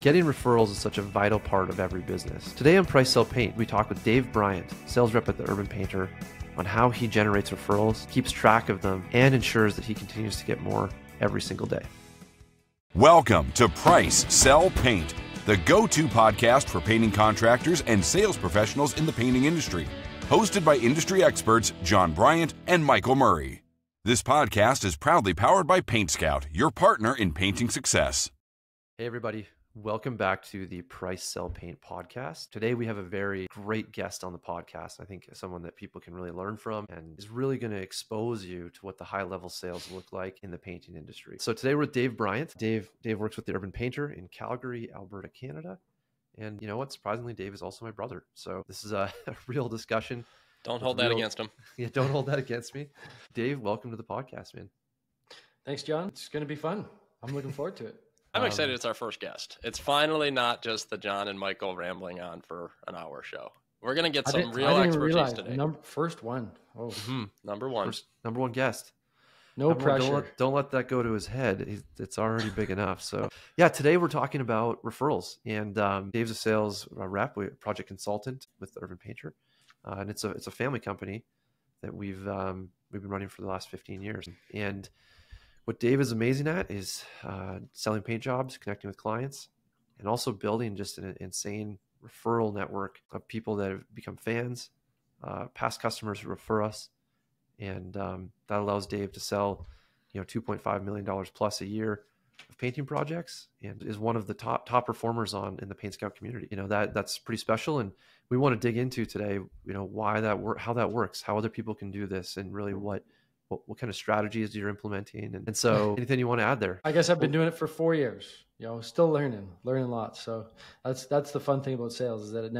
Getting referrals is such a vital part of every business. Today on Price Sell Paint, we talk with Dave Bryant, sales rep at the Urban Painter, on how he generates referrals, keeps track of them, and ensures that he continues to get more every single day. Welcome to Price Sell Paint, the go-to podcast for painting contractors and sales professionals in the painting industry. Hosted by industry experts Jon Bryant and Michael Murray. This podcast is proudly powered by PaintScout, your partner in painting success. Hey everybody. Welcome back to the Price Sell Paint podcast. Today we have a very great guest on the podcast. I think someone that people can really learn from and is really going to expose you to what the high-level sales look like in the painting industry. So today we're with Dave Bryant. Dave works with the Urban Painter in Calgary, Alberta, Canada. And you know what? Surprisingly, Dave is also my brother. So this is a real discussion. Don't hold that against him. Yeah, don't hold that against me. Dave, welcome to the podcast, man. Thanks, John. It's going to be fun. I'm looking forward to it. I'm excited it's our first guest. It's finally not just the Jon and Michael rambling on for an hour show. We're going to get some real expertise today. First one. Oh, Number one. Number one guest. No pressure. Don't let that go to his head. It's already big enough. So yeah, today we're talking about referrals. And Dave's a sales rep, project consultant with the Urban Painter. And it's a family company that we've been running for the last 15 years. And what Dave is amazing at is selling paint jobs, connecting with clients, and also building just an insane referral network of people that have become fans, past customers who refer us. And that allows Dave to sell, $2.5 million plus a year of painting projects, and is one of the top performers in the PaintScout community. That's pretty special. And we want to dig into today, why how that works, how other people can do this, and really what kind of strategies you're implementing. And so anything you want to add there? I guess I've been doing it for 4 years, still learning a lot. So that's the fun thing about sales, is that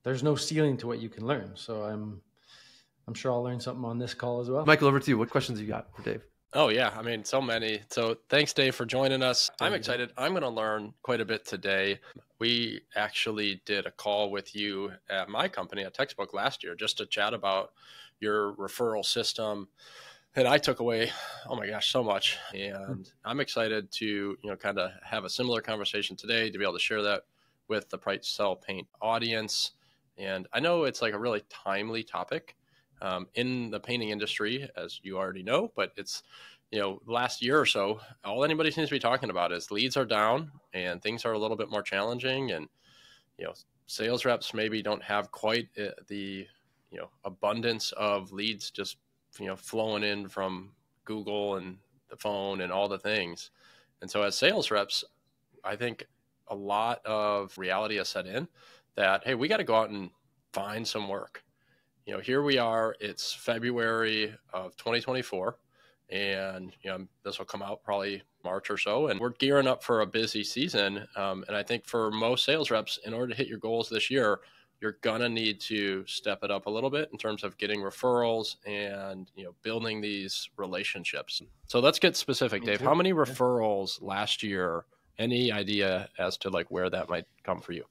there's no ceiling to what you can learn. So I'm sure I'll learn something on this call as well. Michael, over to you. What questions you got for Dave? Oh yeah. I mean, so many. So thanks, Dave, for joining us. I'm excited. I'm going to learn quite a bit today. We actually did a call with you at my company at Textbook last year just to chat about your referral system. And I took away, oh my gosh, so much. And I'm excited to, kind of have a similar conversation today to be able to share that with the Price Sell Paint audience. And I know it's like a really timely topic in the painting industry, as you already know, but it's, last year or so, all anybody seems to be talking about is leads are down and things are a little bit more challenging. And, sales reps maybe don't have quite the abundance of leads just, flowing in from Google and the phone and all the things. And so as sales reps, I think a lot of reality has set in that, hey, we got to go out and find some work. Here we are, it's February of 2024, and, this will come out probably March or so, and we're gearing up for a busy season. And I think for most sales reps, in order to hit your goals this year, you're going to need to step it up a little bit in terms of getting referrals and, building these relationships. So let's get specific, Dave. How many referrals last year? Any idea as to where that might come for you?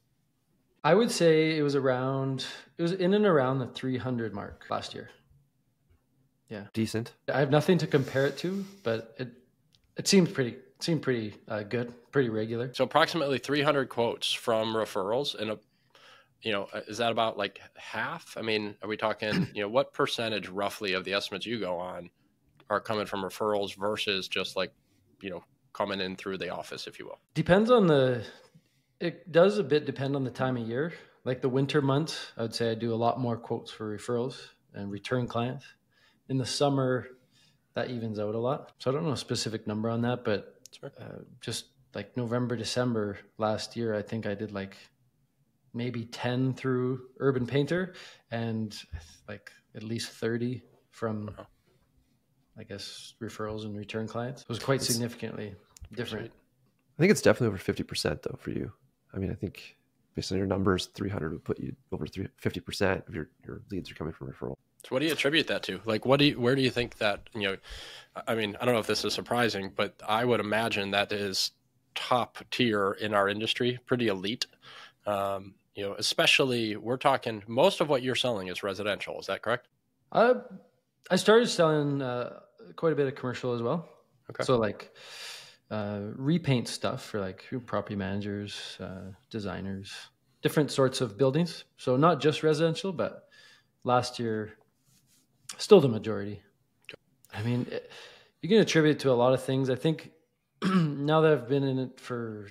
I would say it was in and around the 300 mark last year. Yeah. Decent. I have nothing to compare it to, but it seemed pretty good, pretty regular. So approximately 300 quotes from referrals, and is that about half? I mean, are we talking, what percentage roughly of the estimates you go on are coming from referrals versus just coming in through the office, if you will? It does a bit depend on the time of year. Like the winter months, I would say I do a lot more quotes for referrals and return clients. In the summer, that evens out a lot. So I don't know a specific number on that, but just like November, December last year, I think I did maybe 10 through Urban Painter and at least 30 from, I guess, referrals and return clients. It was quite significantly different. I think it's definitely over 50% though for you. I mean, I think based on your numbers, 300 would put you over 50% of your leads are coming from referral. So what do you attribute that to? Where do you think that, I mean, I don't know if this is surprising, but I would imagine that is top tier in our industry, pretty elite. Especially we're talking, most of what you're selling is residential. Is that correct? I started selling quite a bit of commercial as well. Okay. So repaint stuff for like property managers, designers, different sorts of buildings. So not just residential, but last year, still the majority. I mean, you can attribute it to a lot of things. I think now that I've been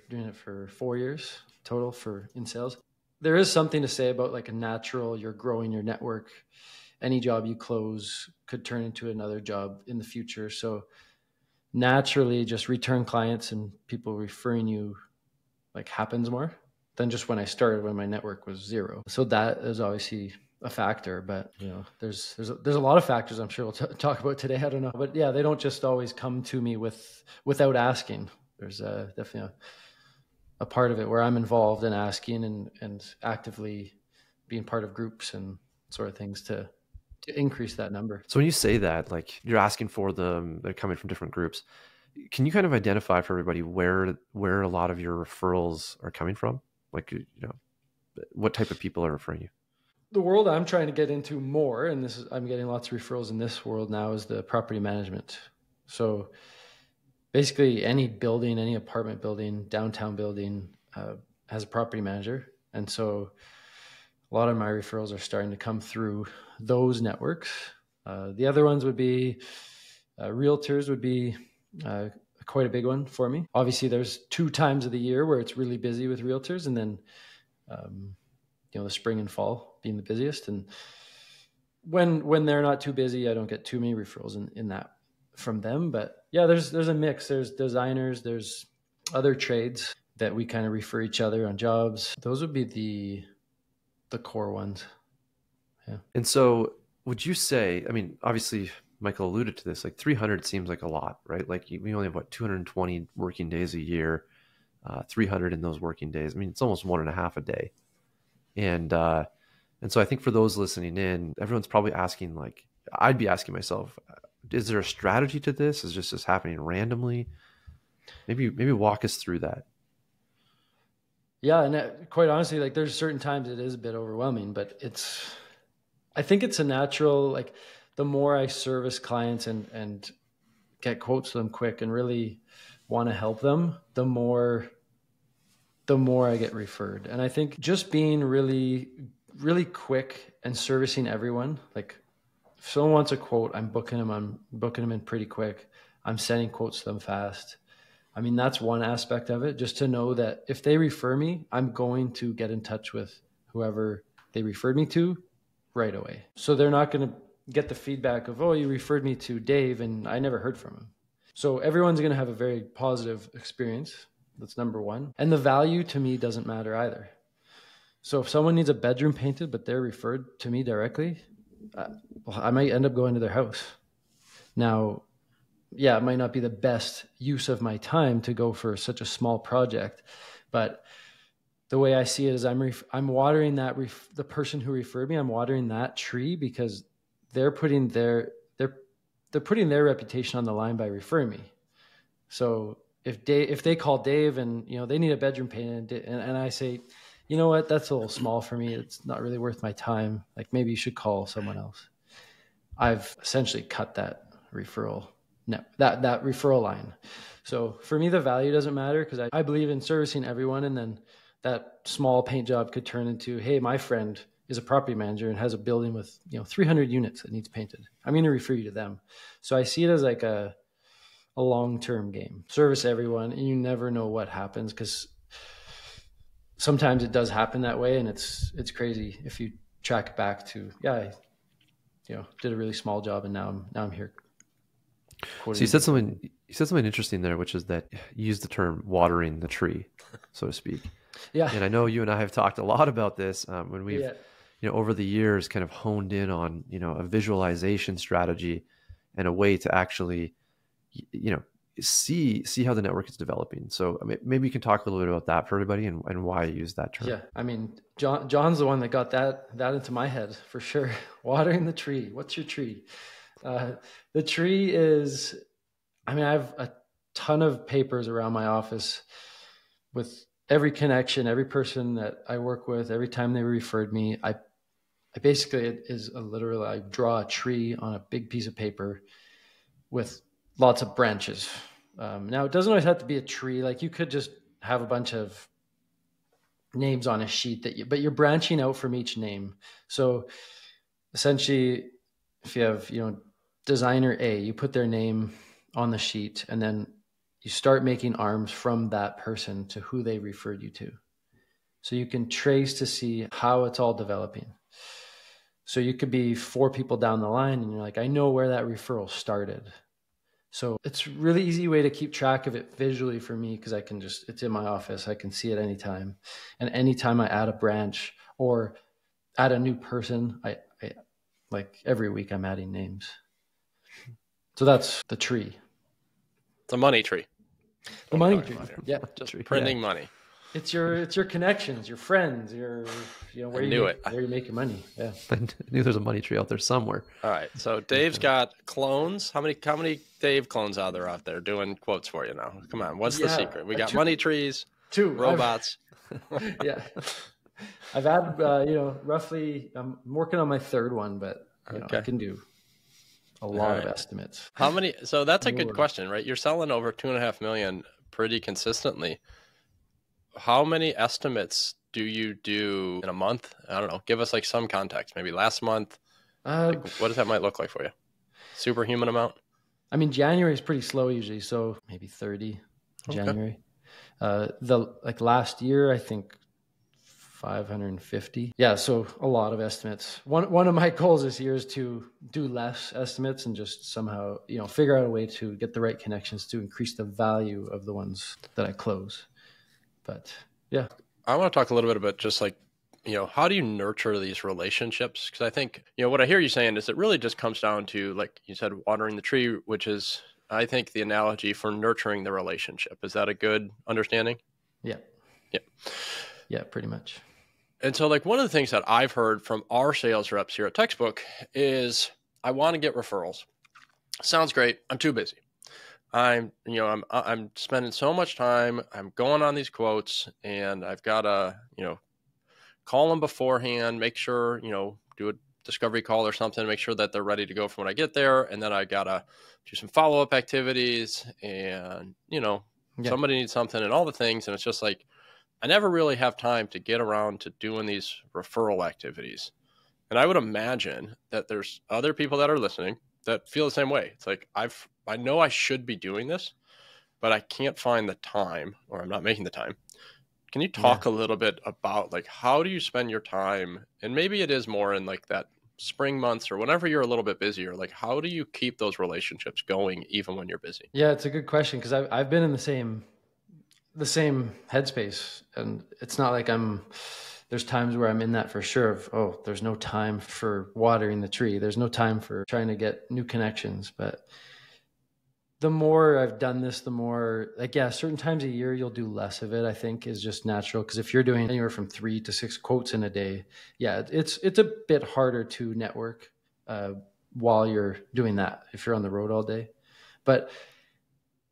doing it for 4 years total in sales, there is something to say about like a natural, you're growing your network. Any job you close could turn into another job in the future. So naturally just return clients and people referring you like happens more than just when I started, when my network was zero. So that is obviously a factor, but there's a lot of factors I'm sure we'll talk about today. I don't know, but yeah, they don't just always come to me without asking. There's definitely a part of it where I'm involved in asking and actively being part of groups and sort of things to increase that number. So when you say that, like you're asking for them, they're coming from different groups. Can you kind of identify for everybody where a lot of your referrals are coming from? Like, what type of people are referring you? The world I'm trying to get into more, and I'm getting lots of referrals in this world now, is the property management. So basically any building, any apartment building, downtown building has a property manager. And so a lot of my referrals are starting to come through those networks. The other ones would be realtors would be quite a big one for me. Obviously, there's 2 times of the year where it's really busy with realtors, and then the spring and fall being the busiest. And when they're not too busy, I don't get too many referrals in that from them. But yeah, there's a mix. There's designers, there's other trades that we kind of refer each other on jobs. Those would be the core ones. Yeah. And so would you say, I mean, obviously Michael alluded to this, like 300 seems like a lot, right? Like we only have 220 working days a year, 300 in those working days. I mean, it's almost 1.5 a day. And so I think for those listening in, everyone's probably asking, like, I'd be asking myself, is there a strategy to this? Is just this happening randomly? Maybe walk us through that. Yeah. And quite honestly, like there's certain times it is a bit overwhelming, but I think it's a natural, like the more I service clients and get quotes to them quick and really want to help them, the more I get referred. And I think just being really, really quick and servicing everyone, like if someone wants a quote, I'm booking them in pretty quick. I'm sending quotes to them fast. I mean, that's one aspect of it, just to know that if they refer me, I'm going to get in touch with whoever they referred me to right away. So they're not going to get the feedback of, oh, you referred me to Dave and I never heard from him. So everyone's going to have a very positive experience. That's number one. And the value to me doesn't matter either. So if someone needs a bedroom painted, but they're referred to me directly, I might end up going to their house. Now, yeah, it might not be the best use of my time to go for such a small project, but the way I see it is I'm watering the person who referred me, I'm watering that tree because they're putting their reputation on the line by referring me. So if they call Dave and they need a bedroom painted and I say, you know what, that's a little small for me, it's not really worth my time, like maybe you should call someone else. I've essentially cut that referral line. So for me, the value doesn't matter because I believe in servicing everyone, and then that small paint job could turn into, hey, my friend is a property manager and has a building with 300 units that needs painted. I'm going to refer you to them. So I see it as like a long-term game. Service everyone, and you never know what happens because sometimes it does happen that way, and it's crazy if you track back to, I did a really small job and now I'm here. So you said something interesting there, which is that you used the term watering the tree, so to speak. Yeah. And I know you and I have talked a lot about this when we've, over the years kind of honed in on, a visualization strategy and a way to actually, see how the network is developing. So maybe you can talk a little bit about that for everybody and why you use that term. Yeah. I mean, John's the one that got that into my head for sure. Watering the tree. What's your tree? The tree is, I have a ton of papers around my office with every connection, every person that I work with, every time they referred me. I basically, it is literally, I draw a tree on a big piece of paper with lots of branches Now, it doesn't always have to be a tree. Like you could just have a bunch of names on a sheet but you're branching out from each name. So essentially, if you have, designer A, you put their name on the sheet, and then you start making arms from that person to who they referred you to. So you can trace to see how it's all developing. So you could be 4 people down the line and you're like, I know where that referral started. So it's a really easy way to keep track of it visually for me, because it's in my office. I can see it anytime. And anytime I add a branch or add a new person, I like every week I'm adding names. So that's the tree. It's a money tree. The money tree. Yeah. Just printing money. It's your connections, your friends, where where you make your money. Yeah. I knew there's a money tree out there somewhere. All right. So Dave's got clones. How many Dave clones out there doing quotes for you now? Come on. What's the secret? We got money trees, 2 robots. Yeah. I've had, roughly, I'm working on my 3rd one, but I can do a lot of estimates. How many? So that's a good question, right? You're selling over $2.5 million pretty consistently. How many estimates do you do in a month? I don't know. Give us like some context. Maybe last month. What does that might look like for you? Superhuman amount? I mean, January is pretty slow usually, so maybe 30 January. Last year, I think 550. Yeah, so a lot of estimates. One of my goals this year is to do less estimates and just somehow, figure out a way to get the right connections to increase the value of the ones that I close. But yeah. I want to talk a little bit about just like, how do you nurture these relationships? Because I think, what I hear you saying is it really just comes down to, like you said, watering the tree, which is, I think, the analogy for nurturing the relationship. Is that a good understanding? Yeah. Yeah. Yeah, pretty much. And so like one of the things that I've heard from our sales reps here at Textbook is I want to get referrals. Sounds great. I'm too busy. I'm spending so much time. I'm going on these quotes and I've got to, call them beforehand, make sure, do a discovery call or something, make sure that they're ready to go for when I get there. And then I got to do some follow-up activities and, somebody needs something and all the things. And it's just like, I never really have time to get around to doing these referral activities. And I would imagine that there's other people that are listening that feel the same way. It's like, I know I should be doing this, but I can't find the time, or I'm not making the time. Can you talk a little bit about like, how do you spend your time? And maybe it is more in like that spring months or whenever you're a little bit busier, like how do you keep those relationships going even when you're busy? Yeah, it's a good question, because I've been in the same headspace, and it's not like there's times where I'm in that for sure of, there's no time for watering the tree. There's no time for trying to get new connections. But the more I've done this, the more certain times a year, you'll do less of it, I think is just natural. Cause if you're doing anywhere from 3 to 6 quotes in a day, it's a bit harder to network, while you're doing that, if you're on the road all day, but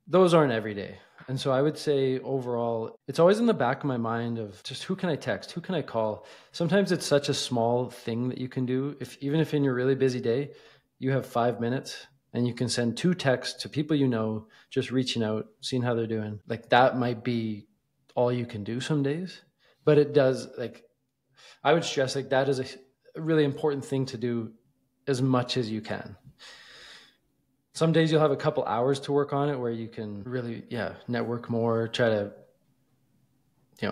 those aren't every day. And so I would say overall, it's always in the back of my mind of just who can I text? Who can I call? Sometimes it's such a small thing that you can do. Even if in your really busy day, you have 5 minutes and you can send 2 texts to people just reaching out, seeing how they're doing. Like that might be all you can do some days, but it does, I would stress that is a really important thing to do as much as you can. Some days you'll have a couple hours to work on it where you can really, network more, try to,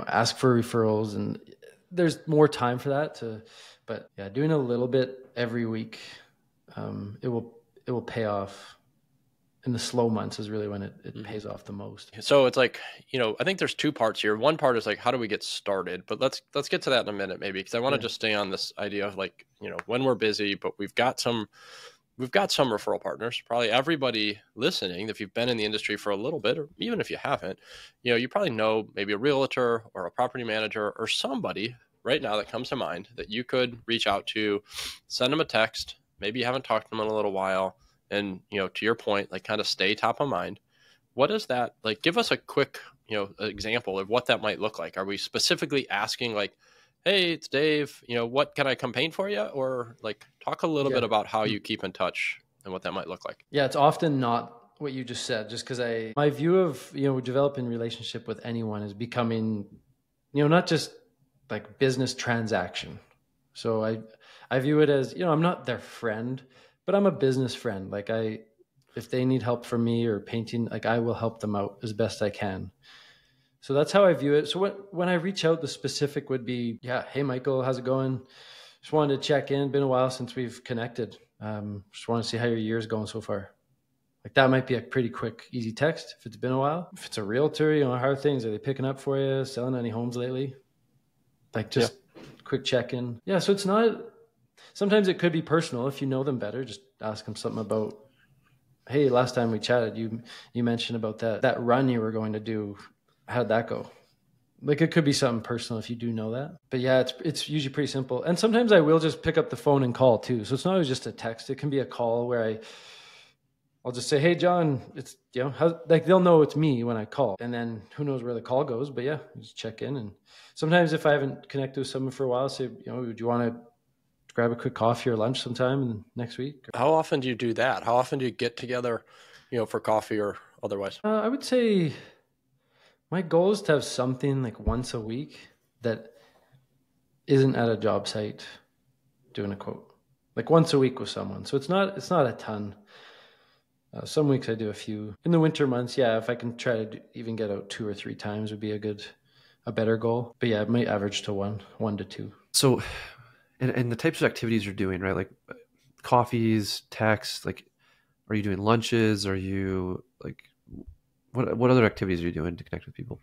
ask for referrals, and there's more time for that but doing a little bit every week, it will pay off. In the slow months is really when it pays off the most. So it's like, I think there's 2 parts here. One part is like, how do we get started? But let's get to that in a minute, maybe, because I want to just stay on this idea of like, when we're busy, but we've got some referral partners. Probably everybody listening, if you've been in the industry for a little bit, or even if you haven't, you probably know maybe a realtor or a property manager or somebody right now that comes to mind that you could reach out to, send them a text. Maybe you haven't talked to them in a little while. And, to your point, like kind of stay top of mind. What is that? Like, give us a quick, example of what that might look like. Are we specifically asking like, hey, it's Dave, what can I come paint for you? Or like talk a little bit about how you keep in touch and what that might look like. Yeah, it's often not what you just said, just because my view of, developing relationship with anyone is becoming, not just like business transaction. So I view it as, I'm not their friend, but I'm a business friend. Like if they need help from me or painting, like I will help them out as best I can. So that's how I view it. So when I reach out, the specific would be, hey, Michael, how's it going? Just wanted to check in. Been a while since we've connected. Just want to see how your year's going so far. Like that might be a pretty quick, easy text if it's been a while. If it's a realtor, how are things? Are they picking up for you? Selling any homes lately? Like just quick check-in. Yeah, so it's not, sometimes it could be personal. If you know them better, just ask them something about, hey, last time we chatted, you mentioned about that run you were going to do. How'd that go? Like it could be something personal if you do know that. But yeah, it's usually pretty simple. And sometimes I will just pick up the phone and call too. So it's not always just a text. It can be a call where I'll just say, hey, John, it's, like they'll know it's me when I call. And then who knows where the call goes. But yeah, just check in. And sometimes if I haven't connected with someone for a while, I'll say, would you want to grab a quick coffee or lunch sometime next week? How often do you do that? How often do you get together, for coffee or otherwise? I would say my goal is to have something like once a week that isn't at a job site doing a quote, like once a week with someone. So it's not a ton. Some weeks I do a few. In the winter months, if I can try to even get out 2 or 3 times would be a better goal. But yeah, it might average to one to two. So, and the types of activities you're doing, right? Like coffees, texts, like, are you doing lunches? Are you like, what other activities are you doing to connect with people?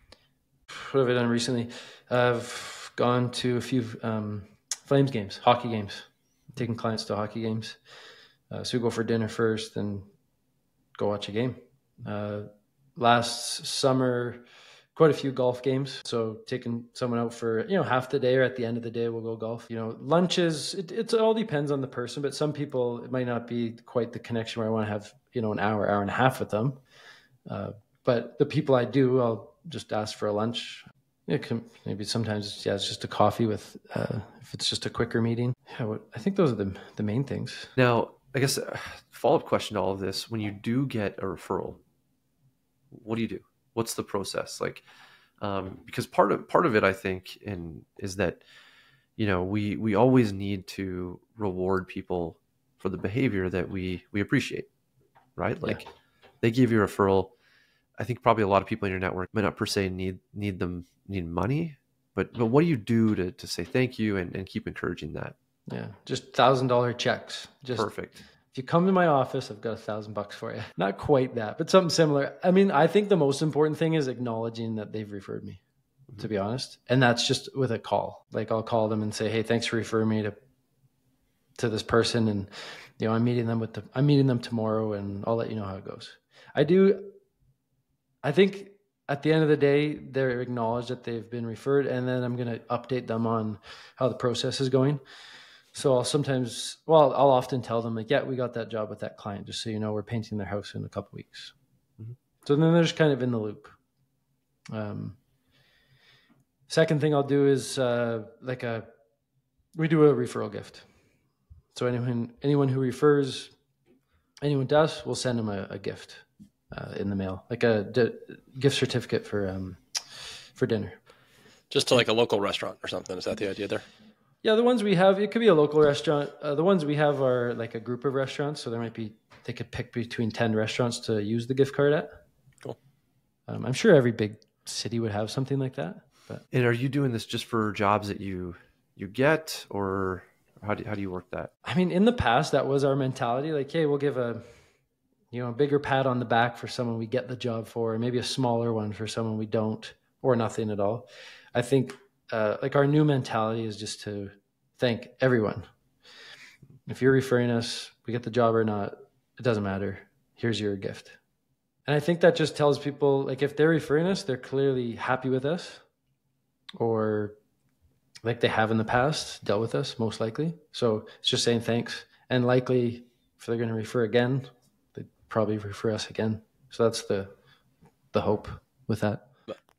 What have I done recently? I've gone to a few Flames games, hockey games, taking clients to hockey games. So we go for dinner first and go watch a game. Last summer, quite a few golf games. So taking someone out for, half the day or at the end of the day, we'll go golf. Lunches, it all depends on the person, but some people, it might not be quite the connection where I want to have, an hour and a half with them. But the people I do, I'll just ask for a lunch. Maybe sometimes, it's just a coffee with, if it's just a quicker meeting. Yeah, I think those are the main things. Now, I guess a follow-up question to all of this, when you do get a referral, what do you do? What's the process? Like, because part of it, I think, is that, we always need to reward people for the behavior that we appreciate, right? Like they give you a referral. I think probably a lot of people in your network might not per se need money, but what do you do to say thank you and keep encouraging that? Yeah, just $1,000 checks. Just perfect. If you come to my office, I've got $1,000 for you. Not quite that, but something similar. I mean, I think the most important thing is acknowledging that they've referred me, to be honest. And that's just with a call. Like I'll call them and say, hey, thanks for referring me to this person. And, I'm meeting them tomorrow and I'll let you know how it goes. I think at the end of the day, they're acknowledged that they've been referred, and then I'm going to update them on how the process is going. So I'll often tell them like, we got that job with that client, just so you know, we're painting their house in a couple of weeks. Mm-hmm. So then they're just kind of in the loop. Second thing I'll do is we do a referral gift. So anyone who refers anyone to us, we'll send them a gift in the mail, like a gift certificate for dinner. Just to like a local restaurant or something. Is that the idea there? Yeah, the ones we have, it could be a local restaurant. The ones we have are like a group of restaurants. So they could pick between 10 restaurants to use the gift card at. Cool. I'm sure every big city would have something like that. And are you doing this just for jobs that you get, or how do you work that? I mean, in the past, that was our mentality. Like, hey, we'll give a bigger pat on the back for someone we get the job for, or maybe a smaller one for someone we don't, or nothing at all. I think our new mentality is just to thank everyone. If you're referring us, we get the job or not, it doesn't matter. Here's your gift. And I think that just tells people, like, if they're referring us, they're clearly happy with us, or like they have in the past dealt with us, most likely. So it's just saying thanks. And likely, if they're going to refer again, they'd probably refer us again. So that's the hope with that.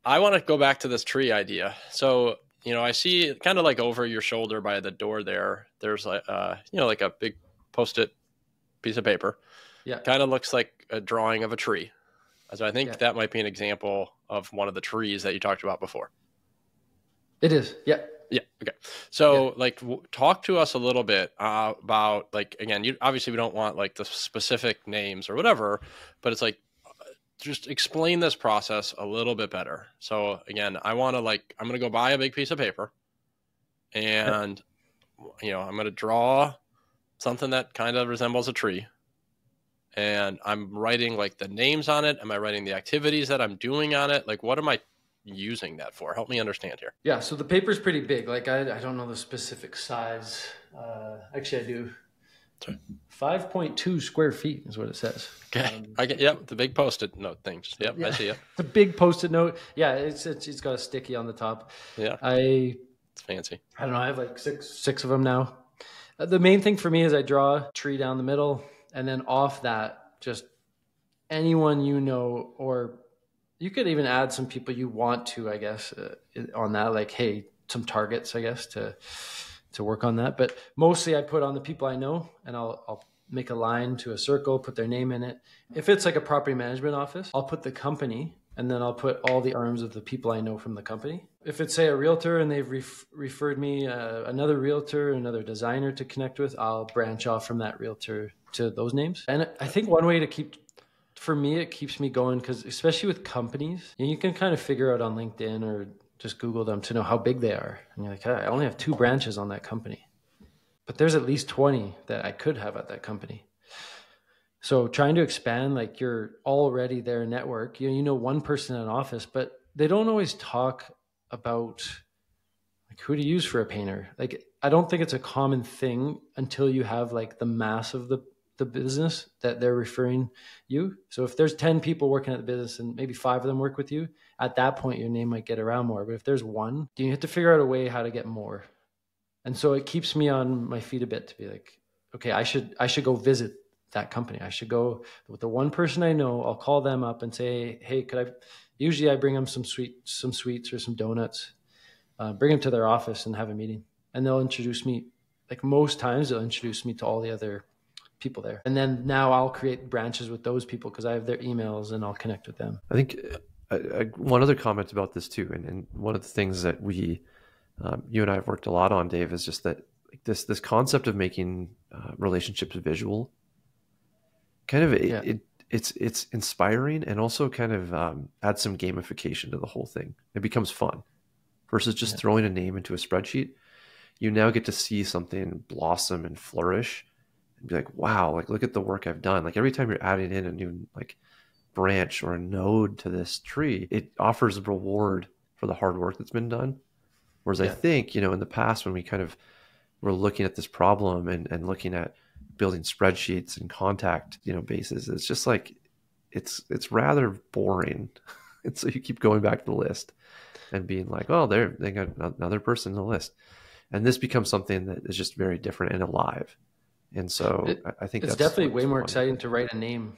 I want to go back to this tree idea. So, I see kind of like over your shoulder by the door there's like, like a big Post-it piece of paper. Yeah. Kind of looks like a drawing of a tree. So I think Yeah. that might be an example of one of the trees that you talked about before. It is. Yeah. Yeah. Okay. So like talk to us a little bit about like, again, obviously we don't want like the specific names or whatever, but it's like, just explain this process a little bit better. So again, I'm going to go buy a big piece of paper and, I'm going to draw something that kind of resembles a tree. And I'm writing like the names on it. Am I writing the activities that I'm doing on it? Like, what am I using that for? Help me understand here. Yeah. So the paper's pretty big. Like I don't know the specific size. Actually I do. 5.2 square feet is what it says. Okay. The big Post-it note things. Yep. Yeah. I see it. The big Post-it note. Yeah. It's got a sticky on the top. Yeah. It's fancy. I don't know. I have like six of them now. The main thing for me is I draw a tree down the middle, and then off that, just anyone or you could even add some people you want to, I guess, on that. Like, hey, some targets, I guess, to work on that. But mostly I put on the people I know, and I'll make a line to a circle, put their name in it. If it's like a property management office, I'll put the company, and then I'll put all the arms of the people I know from the company. If it's, say, a realtor and they've referred me another realtor, another designer to connect with, I'll branch off from that realtor to those names. And I think one way to for me, it keeps me going, because especially with companies, you can kind of figure out on LinkedIn or just Google them to know how big they are. And you're like, I only have 2 branches on that company, but there's at least 20 that I could have at that company. So trying to expand, like, you're already their network, you know one person in an office, but they don't always talk about like who to use for a painter. Like, I don't think it's a common thing until you have like the mass of the business that they're referring you. So if there's 10 people working at the business and maybe 5 of them work with you, at that point your name might get around more. But if there's 1, you have to figure out a way how to get more. And so it keeps me on my feet a bit to be like, okay, I should go visit that company. I should go with the one person I know. I'll call them up and say, hey, usually I bring them some sweets or some donuts, bring them to their office and have a meeting. And they'll introduce me. Like, most times they'll introduce me to all the other people there. And then now I'll create branches with those people because I have their emails and I'll connect with them. I think one other comment about this too, and one of the things that we, you and I have worked a lot on, Dave, is just that like this concept of making relationships visual, kind of it's inspiring, and also kind of adds some gamification to the whole thing. It becomes fun versus just throwing a name into a spreadsheet. You now get to see something blossom and flourish and be like, wow, like look at the work I've done. Like every time you're adding in a new like branch or a node to this tree, it offers a reward for the hard work that's been done. Whereas I think, in the past when we kind of were looking at this problem and looking at building spreadsheets and contact, bases, it's just like, it's rather boring. And so you keep going back to the list and being like, oh, they got another person in the list. And this becomes something that is just very different and alive. And so I think it's definitely way more exciting to write a name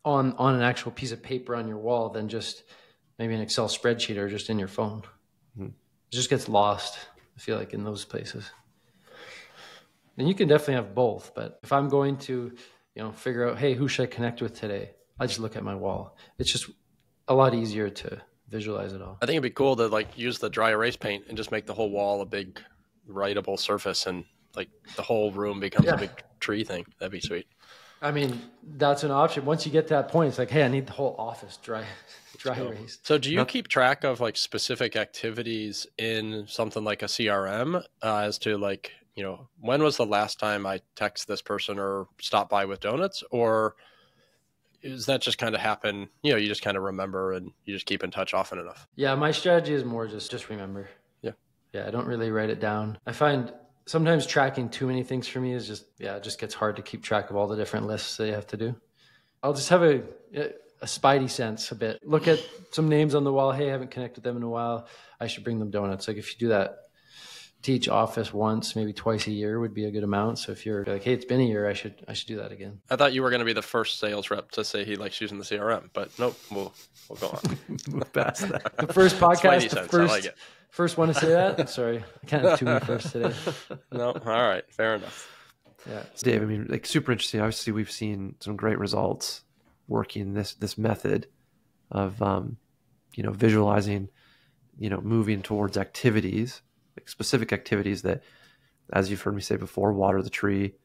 on an actual piece of paper on your wall than just maybe an Excel spreadsheet or just in your phone. Mm-hmm. It just gets lost, I feel like, in those places. And you can definitely have both. But if I'm going to, figure out, hey, who should I connect with today? I just look at my wall. It's just a lot easier to visualize it all. I think it'd be cool to like use the dry erase paint and just make the whole wall a big writable surface, and like the whole room becomes a big tree thing. That'd be sweet. I mean, that's an option. Once you get to that point, it's like, hey, I need the whole office dry erased. So do you keep track of like specific activities in something like a CRM as to like, when was the last time I text this person or stopped by with donuts? Or is that just kind of happen? You just kind of remember and you just keep in touch often enough? Yeah, my strategy is more just remember. Yeah, I don't really write it down. I find sometimes tracking too many things for me is it just gets hard to keep track of all the different lists that you have to do. I'll just have a spidey sense a bit. Look at some names on the wall. Hey, I haven't connected them in a while. I should bring them donuts. Like if you do that to each office once, maybe twice a year would be a good amount. So if you're like, hey, it's been a year, I should do that again. I thought you were going to be the first sales rep to say he likes using the CRM, but nope, we'll go on. Move past that. The first podcast, I like it. First one to say that? Sorry, I can't have too many firsts today. No, all right, fair enough. Yeah, Dave, I mean, like super interesting. Obviously, we've seen some great results working this method of, visualizing, moving towards activities, like specific activities that, as you've heard me say before, water the tree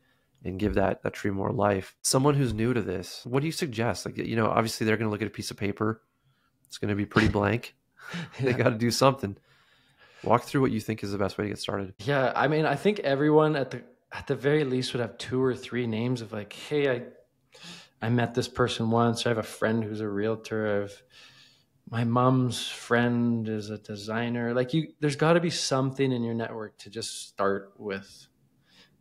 and give that tree more life. Someone who's new to this, what do you suggest? Like, obviously they're going to look at a piece of paper. It's going to be pretty blank. They got to do something. Walk through what you think is the best way to get started. Yeah. I mean, I think everyone at the very least would have 2 or 3 names of like, hey, I met this person once. I have a friend who's a realtor. My mom's friend is a designer. Like there's got to be something in your network to just start with.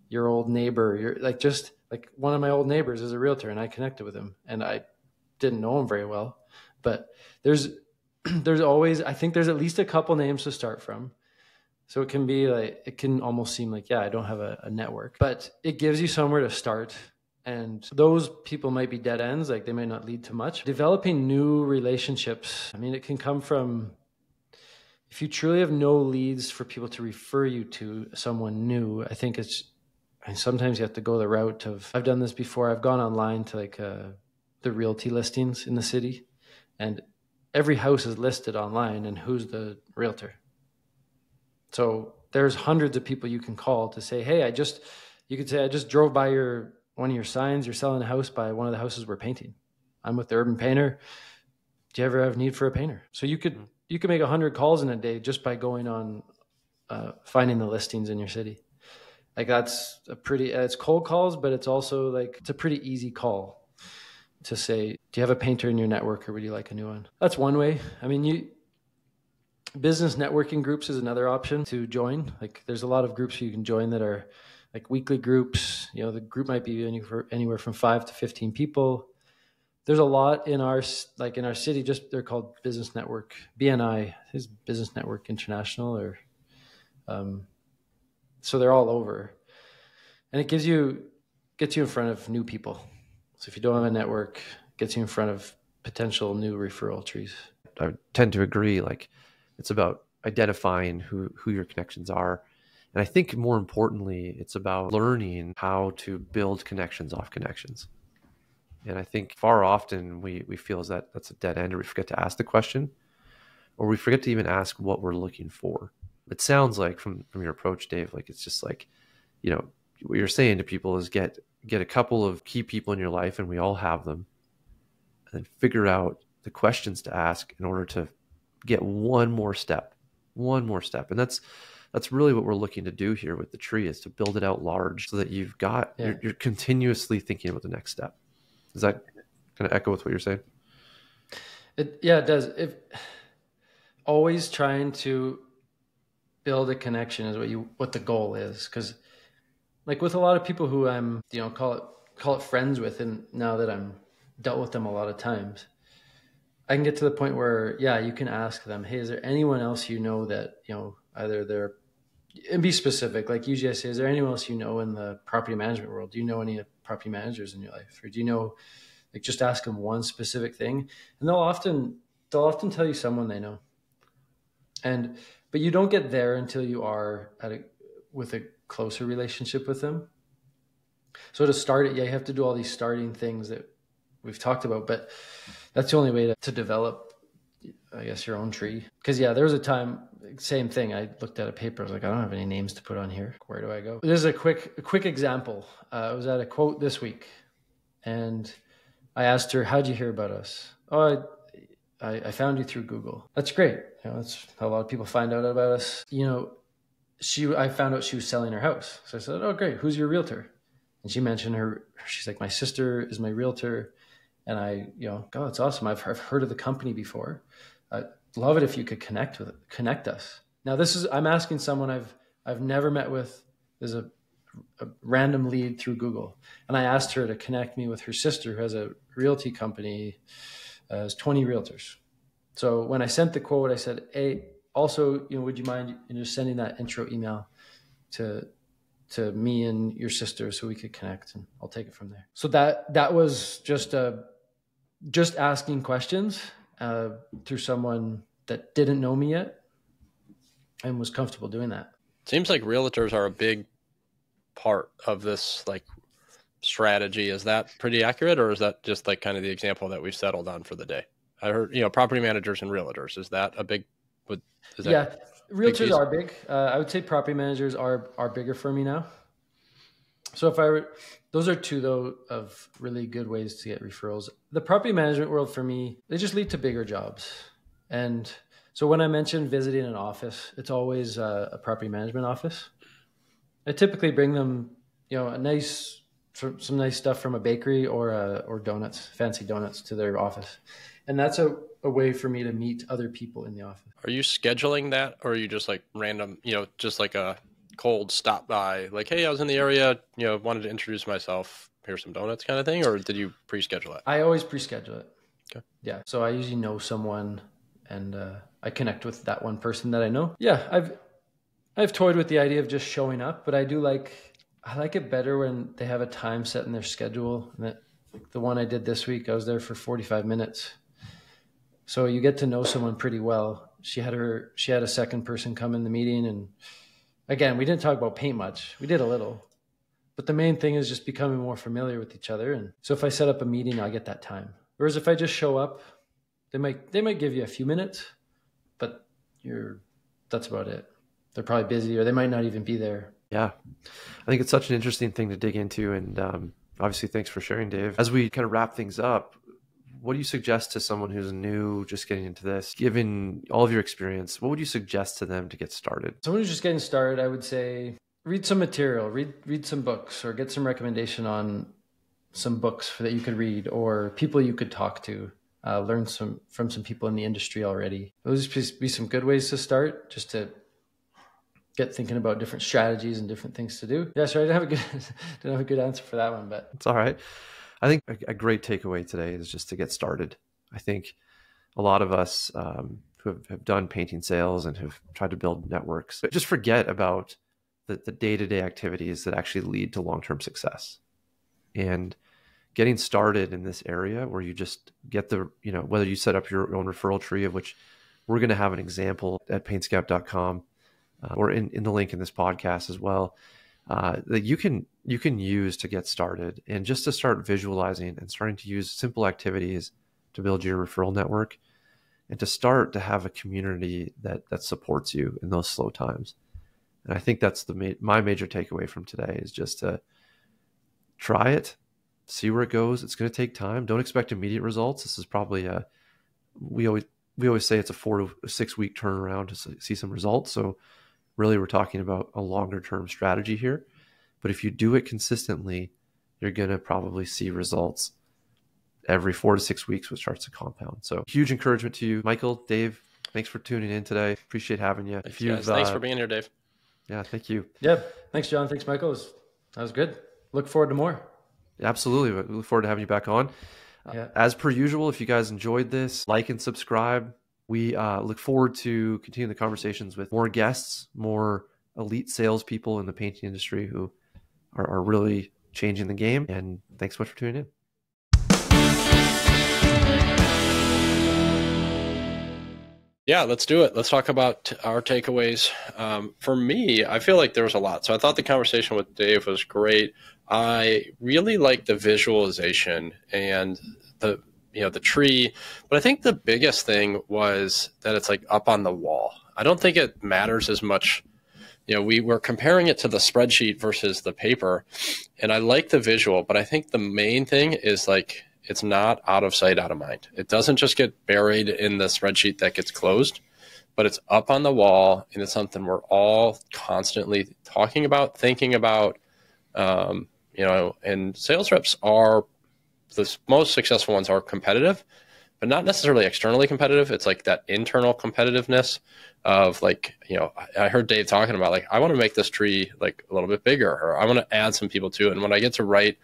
Your old neighbor, you're like, just like one of my old neighbors is a realtor and I connected with him and I didn't know him very well, but there's always, I think there's at least a couple names to start from. So it can be like, it can almost seem like, I don't have a network, but it gives you somewhere to start. And those people might be dead ends. Like they might not lead to much. Developing new relationships. I mean, it can come from, if you truly have no leads for people to refer you to someone new, I think and sometimes you have to go the route of, I've done this before. I've gone online to like the realty listings in the city, and every house is listed online and who's the realtor. So there's hundreds of people you can call to say, hey, you could say, I just drove by one of your signs. You're selling a house by one of the houses we're painting. I'm with the urban painter. Do you ever have need for a painter? So you could make 100 calls in a day just by going on, finding the listings in your city. Like that's it's cold calls, but it's also like, it's a pretty easy call to say, do you have a painter in your network or would you like a new one? That's one way. I mean, business networking groups is another option to join. Like there's a lot of groups you can join that are like weekly groups. The group might be anywhere from 5 to 15 people. There's a lot in our city, just they're called Business Network. BNI is Business Network International, or so they're all over, and it gets you in front of new people. So if you don't have a network, it gets you in front of potential new referral trees. I tend to agree. Like it's about identifying who your connections are. And I think more importantly, it's about learning how to build connections off connections. And I think far often we feel as that's a dead end, or we forget to ask the question, or we forget to even ask what we're looking for. It sounds like from your approach, Dave, like it's just like, what you're saying to people is get a couple of key people in your life, and we all have them, and then figure out the questions to ask in order to get one more step. And that's really what we're looking to do here with the tree, is to build it out large so that you've got, you're continuously thinking about the next step. Does that kind of echo with what you're saying? It does. Always trying to build a connection is what the goal is. Cause like with a lot of people who I'm, call it friends with, and now that I'm dealt with them a lot of times, I can get to the point where, you can ask them, hey, is there anyone else that, either and be specific. Like usually I say, is there anyone else in the property management world? Do you know any property managers in your life? Or do you know, like just ask them one specific thing, and they'll often tell you someone they know. But you don't get there until you are with a closer relationship with them. So to start it, you have to do all these starting things that we've talked about, but that's the only way to develop, I guess, your own tree. Because there was a time, same thing. I looked at a paper. I was like, I don't have any names to put on here. Where do I go? This is a quick example. I was at a quote this week, and I asked her, how'd you hear about us? Oh, I found you through Google. That's great. That's how a lot of people find out about us. I found out she was selling her house. So I said, oh, great. Who's your realtor? And she mentioned she's like, my sister is my realtor. And I, oh, that's awesome. I've heard of the company before. I'd love it if you could connect us. Now I'm asking someone I've never met with. There's a random lead through Google. And I asked her to connect me with her sister, who has a realty company, has 20 realtors. So when I sent the quote, I said, hey, also, would you mind just sending that intro email to me and your sister so we could connect, and I'll take it from there. So that was just asking questions through someone that didn't know me yet and was comfortable doing that. Seems like realtors are a big part of this, like strategy. Is that pretty accurate, or is that just like kind of the example that we've settled on for the day? I heard, property managers and realtors. Is that a big, yeah, realtors are big. I would say property managers are bigger for me now. So those are two though of really good ways to get referrals. The property management world for me, they just lead to bigger jobs. And so when I mentioned visiting an office, it's always a property management office. I typically bring them, some nice stuff from a bakery or donuts, fancy donuts to their office. And that's a way for me to meet other people in the office. Are you scheduling that, or are you just like random, just like a cold stop by, like, hey, I was in the area, wanted to introduce myself, here's some donuts kind of thing, or did you pre-schedule it? I always pre-schedule it. Okay. Yeah. So I usually know someone, and I connect with that one person that I know. Yeah, I've toyed with the idea of just showing up, but I like it better when they have a time set in their schedule. And the one I did this week, I was there for 45 minutes. So you get to know someone pretty well. She had a second person come in the meeting, and again, we didn't talk about paint much. We did a little, but the main thing is just becoming more familiar with each other. And so if I set up a meeting, I get that time. Whereas if I just show up, they might give you a few minutes, but that's about it. They're probably busy, or they might not even be there. Yeah. I think it's such an interesting thing to dig into. And obviously, thanks for sharing, Dave. As we kind of wrap things up, what do you suggest to someone who's new, just getting into this? Given all of your experience, what would you suggest to them to get started? Someone who's just getting started, I would say read some material, read some books, or get some recommendation on some books that you could read, or people you could talk to. Learn from some people in the industry already. Those would just be some good ways to start, just to get thinking about different strategies and different things to do. Yeah, sorry, I didn't have a good answer for that one, but it's all right. I think a great takeaway today is just to get started. I think a lot of us who have done painting sales and have tried to build networks just forget about the day-to-day activities that actually lead to long-term success. And getting started in this area where you just get whether you set up your own referral tree, of which we're going to have an example at paintscout.com or in the link in this podcast as well, that you can use to get started, and just to start visualizing and starting to use simple activities to build your referral network, and to start to have a community that supports you in those slow times. And I think that's my major takeaway from today, is just to try it, see where it goes. It's going to take time. Don't expect immediate results. This is probably we always say it's a 4 to 6 week turnaround to see some results. So really, we're talking about a longer term strategy here. But if you do it consistently, you're going to probably see results every 4 to 6 weeks, which starts to compound. So huge encouragement to you, Michael, Dave. Thanks for tuning in today. Appreciate having you. Thanks for being here, Dave. Yeah, thank you. Yeah, thanks, John. Thanks, Michael. That was good. Look forward to more. Absolutely. We look forward to having you back on. Yeah. As per usual, if you guys enjoyed this, like and subscribe. We look forward to continuing the conversations with more guests, more elite salespeople in the painting industry who are really changing the game. And thanks so much for tuning in. Yeah, let's do it. Let's talk about our takeaways. For me, I feel like there was a lot. So I thought the conversation with Dave was great. I really like the visualization and the tree, but I think the biggest thing was that it's like up on the wall. I don't think it matters as much. We were comparing it to the spreadsheet versus the paper, and I like the visual, but I think the main thing is like, it's not out of sight, out of mind. It doesn't just get buried in the spreadsheet that gets closed, but it's up on the wall, and it's something we're all constantly talking about, thinking about, and sales reps are, the most successful ones are competitive, but not necessarily externally competitive. It's like that internal competitiveness of like, I heard Dave talking about like, I want to make this tree like a little bit bigger, or I want to add some people to it. And when I get to write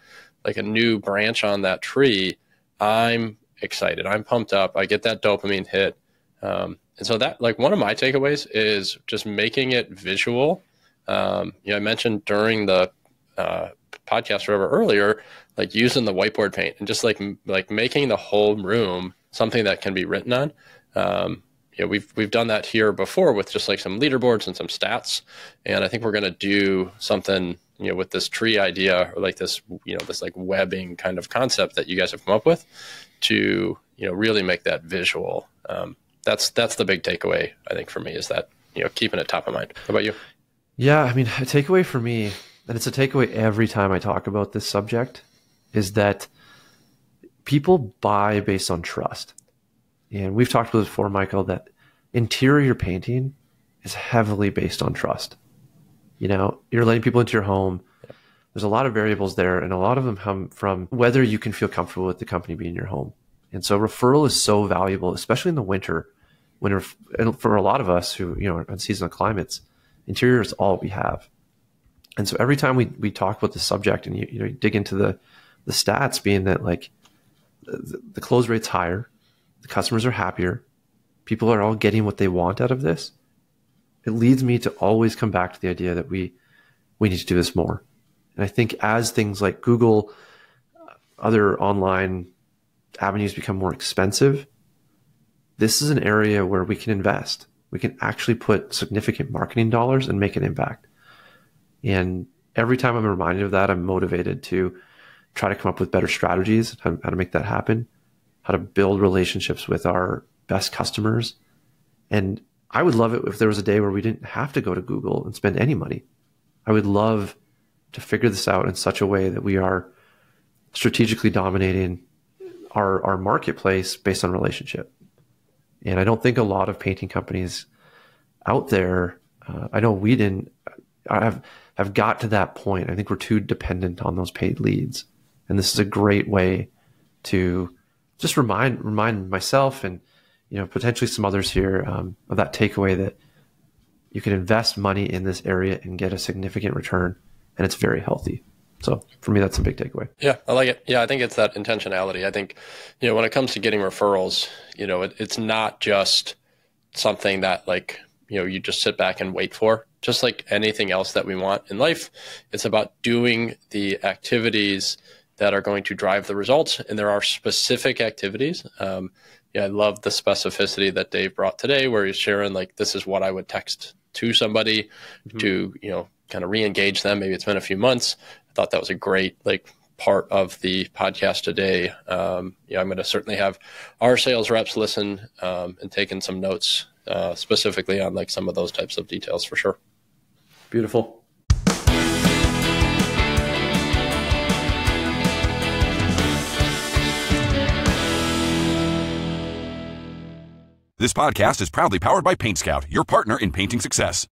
like a new branch on that tree, I'm excited. I'm pumped up. I get that dopamine hit. And so that, like, one of my takeaways is just making it visual. I mentioned during the podcast or whatever earlier, like using the whiteboard paint and just like making the whole room something that can be written on. We've done that here before with just like some leaderboards and some stats. And I think we're going to do something with this tree idea, or like this, this like webbing kind of concept that you guys have come up with to, really make that visual. That's the big takeaway, I think, for me, is that, keeping it top of mind. How about you? Yeah, I mean, a takeaway for me, and it's a takeaway every time I talk about this subject, is that people buy based on trust. And we've talked about this before, Michael, that interior painting is heavily based on trust. You're letting people into your home. There's a lot of variables there, and a lot of them come from whether you can feel comfortable with the company being in your home. And so referral is so valuable, especially in the winter, and for a lot of us who, are on seasonal climates, interior is all we have. And so every time we talk about the subject and you dig into the stats, being that like the close rate's higher, the customers are happier, people are all getting what they want out of this, it leads me to always come back to the idea that we need to do this more. And I think as things like Google, other online avenues become more expensive, this is an area where we can invest. We can actually put significant marketing dollars and make an impact. And every time I'm reminded of that, I'm motivated to try to come up with better strategies, how to make that happen, how to build relationships with our best customers. And I would love it if there was a day where we didn't have to go to Google and spend any money. I would love to figure this out in such a way that we are strategically dominating our marketplace based on relationship. And I don't think a lot of painting companies out there, I know we didn't, have got to that point. I think we're too dependent on those paid leads. And this is a great way to just remind myself and, potentially some others here of that takeaway that you can invest money in this area and get a significant return, and it's very healthy. So for me, that's a big takeaway. Yeah, I like it. Yeah, I think it's that intentionality. I think, when it comes to getting referrals, it's not just something that like, you just sit back and wait for. Just like anything else that we want in life, it's about doing the activities that are going to drive the results. And there are specific activities. I love the specificity that Dave brought today, where he's sharing like, this is what I would text to somebody to, kind of re-engage them. Maybe it's been a few months. I thought that was a great part of the podcast today. I'm going to certainly have our sales reps listen and taking some notes specifically on like some of those types of details for sure. Beautiful. This podcast is proudly powered by PaintScout, your partner in painting success.